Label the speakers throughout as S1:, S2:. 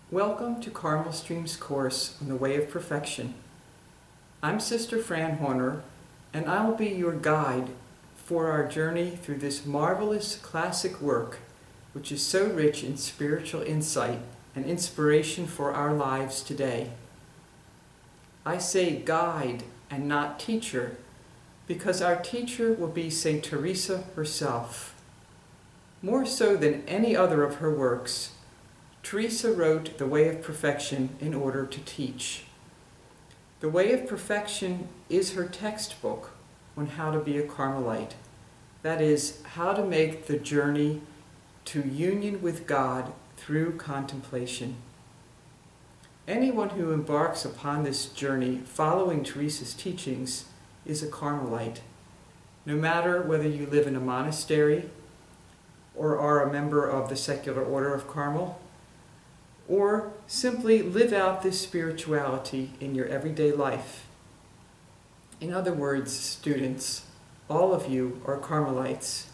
S1: Welcome to Carmel Stream's course on the Way of Perfection. I'm Sister Fran Horner, and I'll be your guide for our journey through this marvelous classic work, which is so rich in spiritual insight and inspiration for our lives today. I say guide and not teacher, because our teacher will be Saint Teresa herself. More so than any other of her works, Teresa wrote The Way of Perfection in order to teach. The Way of Perfection is her textbook on how to be a Carmelite. That is, how to make the journey to union with God through contemplation. Anyone who embarks upon this journey following Teresa's teachings is a Carmelite, no matter whether you live in a monastery or are a member of the secular order of Carmel, or simply live out this spirituality in your everyday life. In other words, students, all of you are Carmelites.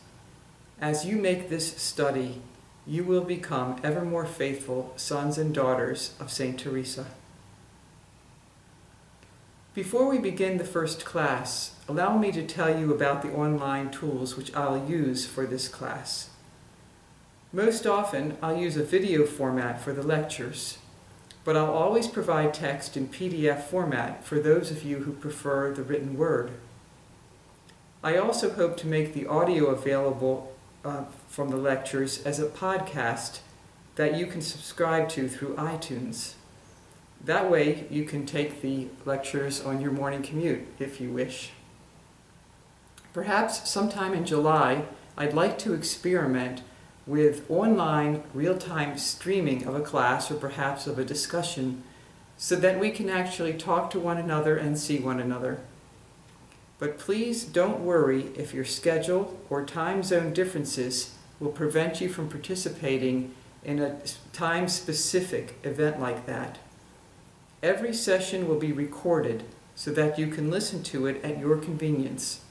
S1: As you make this study, you will become ever more faithful sons and daughters of Saint Teresa. Before we begin the first class, allow me to tell you about the online tools which I'll use for this class. Most often, I'll use a video format for the lectures, but I'll always provide text in PDF format for those of you who prefer the written word. I also hope to make the audio available from the lectures as a podcast that you can subscribe to through iTunes. That way, you can take the lectures on your morning commute, if you wish. Perhaps sometime in July, I'd like to experiment with online real-time streaming of a class or perhaps of a discussion so that we can actually talk to one another and see one another. But please don't worry if your schedule or time zone differences will prevent you from participating in a time-specific event like that. Every session will be recorded so that you can listen to it at your convenience.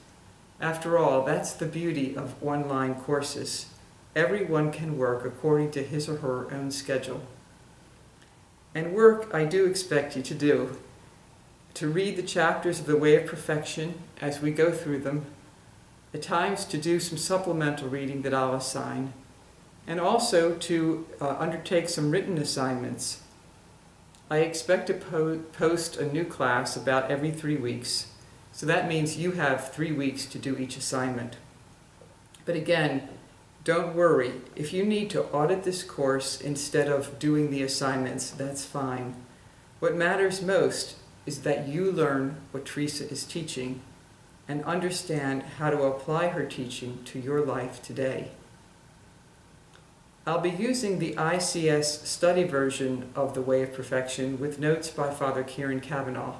S1: After all, that's the beauty of online courses. Everyone can work according to his or her own schedule. And work I do expect you to do. To read the chapters of the Way of Perfection as we go through them, at times to do some supplemental reading that I'll assign, and also to undertake some written assignments. I expect to post a new class about every 3 weeks, so that means you have 3 weeks to do each assignment. But again, don't worry. If you need to audit this course instead of doing the assignments, that's fine. What matters most is that you learn what Teresa is teaching and understand how to apply her teaching to your life today. I'll be using the ICS study version of The Way of Perfection with notes by Father Kieran Cavanaugh.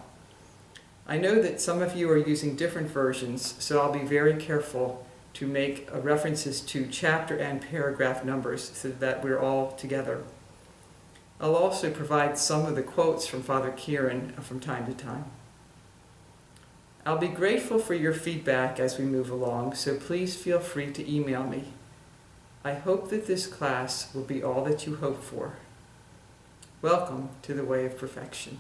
S1: I know that some of you are using different versions, so I'll be very careful to make references to chapter and paragraph numbers so that we're all together. I'll also provide some of the quotes from Father Kieran from time to time. I'll be grateful for your feedback as we move along, so please feel free to email me. I hope that this class will be all that you hope for. Welcome to the Way of Perfection.